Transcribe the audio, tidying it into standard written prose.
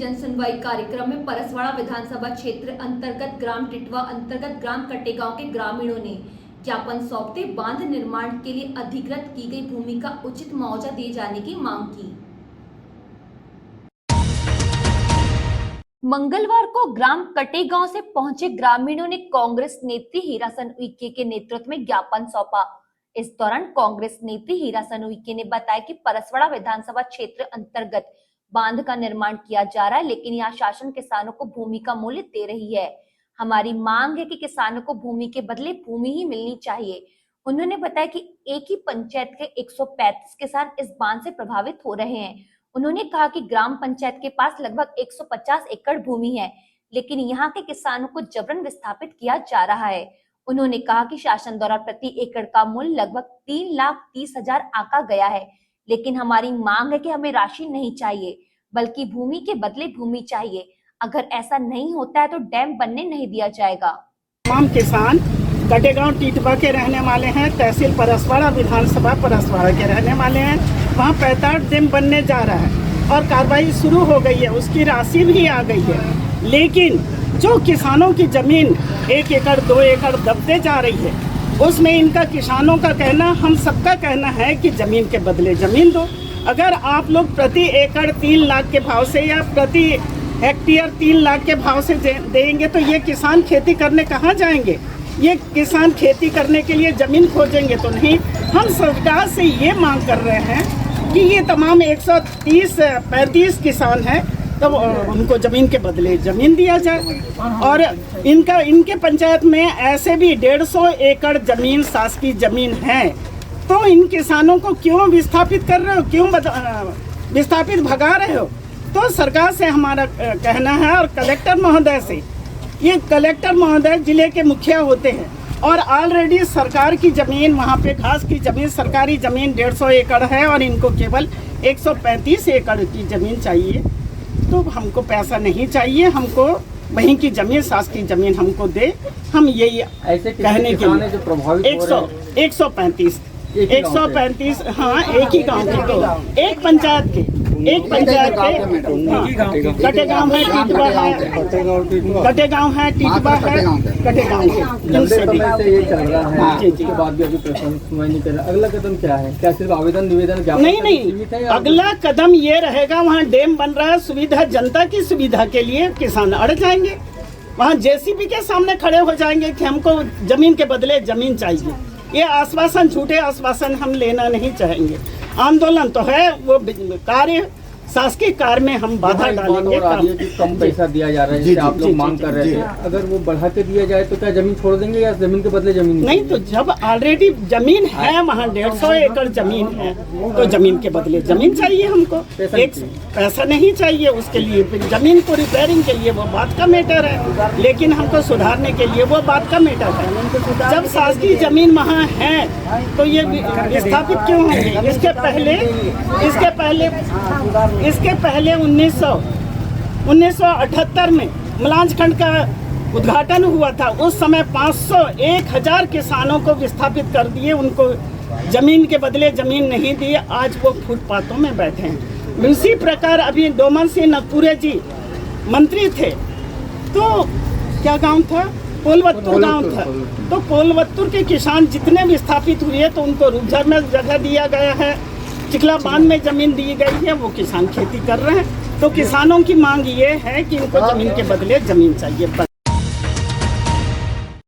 जन सुनवाई कार्यक्रम में परसवाड़ा विधानसभा क्षेत्र अंतर्गत ग्राम टिटवा अंतर्गत ग्राम कटेगांव के ग्रामीणों ने ज्ञापन सौंपते बांध निर्माण के लिए अधिकृत की गई भूमि का उचित मुआवजा दिए जाने की मांग की। मंगलवार को ग्राम कटेगांव से पहुंचे ग्रामीणों ने कांग्रेस नेत्री हीरासन उइके के नेतृत्व में ज्ञापन सौंपा। इस दौरान कांग्रेस नेत्री हीरासन उइके ने बताया कि परसवाड़ा विधानसभा क्षेत्र अंतर्गत बांध का निर्माण किया जा रहा है, लेकिन यहाँ शासन किसानों को भूमि का मूल्य दे रही है। हमारी मांग है कि किसानों को भूमि के बदले भूमि ही मिलनी चाहिए। उन्होंने बताया कि एक ही पंचायत के 135 किसान इस बांध से प्रभावित हो रहे हैं। उन्होंने कहा कि ग्राम पंचायत के पास लगभग 150 एकड़ भूमि है, लेकिन यहाँ के किसानों को जबरन विस्थापित किया जा रहा है। उन्होंने कहा कि शासन द्वारा प्रति एकड़ का मूल्य लगभग 3,30,000 आंका गया है, लेकिन हमारी मांग है कि हमें राशि नहीं चाहिए, बल्कि भूमि के बदले भूमि चाहिए। अगर ऐसा नहीं होता है तो डैम बनने नहीं दिया जाएगा। तमाम किसान कटेगांव टिटवा के रहने वाले हैं, तहसील परसवाड़ा, विधानसभा परसवाड़ा के रहने वाले हैं। वहाँ 65 डैम बनने जा रहा है और कार्रवाई शुरू हो गई है, उसकी राशि भी आ गई है। लेकिन जो किसानों की जमीन 1 एकड़ 2 एकड़ दबते जा रही है, उसमें इनका किसानों का कहना, हम सबका कहना है कि जमीन के बदले जमीन दो। अगर आप लोग प्रति एकड़ 3 लाख के भाव से या प्रति हेक्टेयर 3 लाख के भाव से देंगे तो ये किसान खेती करने कहाँ जाएंगे? ये किसान खेती करने के लिए जमीन खोजेंगे तो नहीं। हम सरकार से ये मांग कर रहे हैं कि ये तमाम 135 किसान हैं तो उनको जमीन के बदले जमीन दिया जाए। और इनके पंचायत में ऐसे भी 150 एकड़ जमीन शासकीय जमीन है, तो इन किसानों को क्यों विस्थापित कर रहे हो, क्यों विस्थापित भगा रहे हो? तो सरकार से हमारा कहना है और कलेक्टर महोदय से, ये कलेक्टर महोदय जिले के मुखिया होते हैं और ऑलरेडी सरकार की ज़मीन, वहाँ पे घास की ज़मीन, सरकारी ज़मीन 150 एकड़ है और इनको केवल 135 एकड़ की ज़मीन चाहिए। तो हमको पैसा नहीं चाहिए, हमको वहीं की ज़मीन, शासकीय ज़मीन हमको दे। हम यही ऐसे कहने के लिए 135 हाँ, एक ही गांव के, तो एक पंचायत के कटेगांव है, टिटवा है, कटेगांव है, टिटवा है, कटेगांव के ये चल रहा है। इसके बाद भी अभी प्रशासन सुनवाई नहीं कर रहा। अगला कदम क्या है? क्या सिर्फ आवेदन निवेदन? नहीं, अगला कदम ये रहेगा, वहाँ डैम बन रहा है, सुविधा जनता की सुविधा के लिए किसान अड़ जाएंगे, वहाँ जेसीबी के सामने खड़े हो जाएंगे कि हमको जमीन के बदले जमीन चाहिए। ये आश्वासन, झूठे आश्वासन हम लेना नहीं चाहेंगे। आंदोलन तो है, वो कार्य शासकीय कार्य में हम बाधा डालेंगे। कम पैसा दिया जा रहा है, जैसे आप लोग मांग कर रहे थे, अगर वो बढ़ा के दिया जाए तो क्या जमीन छोड़ देंगे या जमीन के बदले जमीन? नहीं, तो जब ऑलरेडी जमीन है, वहाँ 150 एकड़ जमीन है, तो जमीन के बदले जमीन चाहिए हमको। पैसा नहीं चाहिए उसके लिए, जमीन को रिपेयरिंग के लिए वो बात का मैटर है, लेकिन हमको सुधारने के लिए वो बात का मैटर है। जब शासकीय जमीन वहाँ है तो ये विस्थापित क्यों होंगे? इसके पहले 1978 में मलांजखंड का उद्घाटन हुआ था। उस समय 500-1000 किसानों को विस्थापित कर दिए, उनको जमीन के बदले जमीन नहीं दी। आज वो फुटपाथों में बैठे हैं। इसी प्रकार अभी डोमन सिंह नगपुरे जी मंत्री थे, तो क्या गांव था? पोलवत्तुर गांव था। तो पोलवत्तुर के किसान जितने विस्थापित हुए तो उनको रूपझर में जगह दिया गया है, चिखला बांध में जमीन दी गई है, वो किसान खेती कर रहे हैं। तो किसानों की मांग ये है कि इनको जमीन के बदले जमीन चाहिए।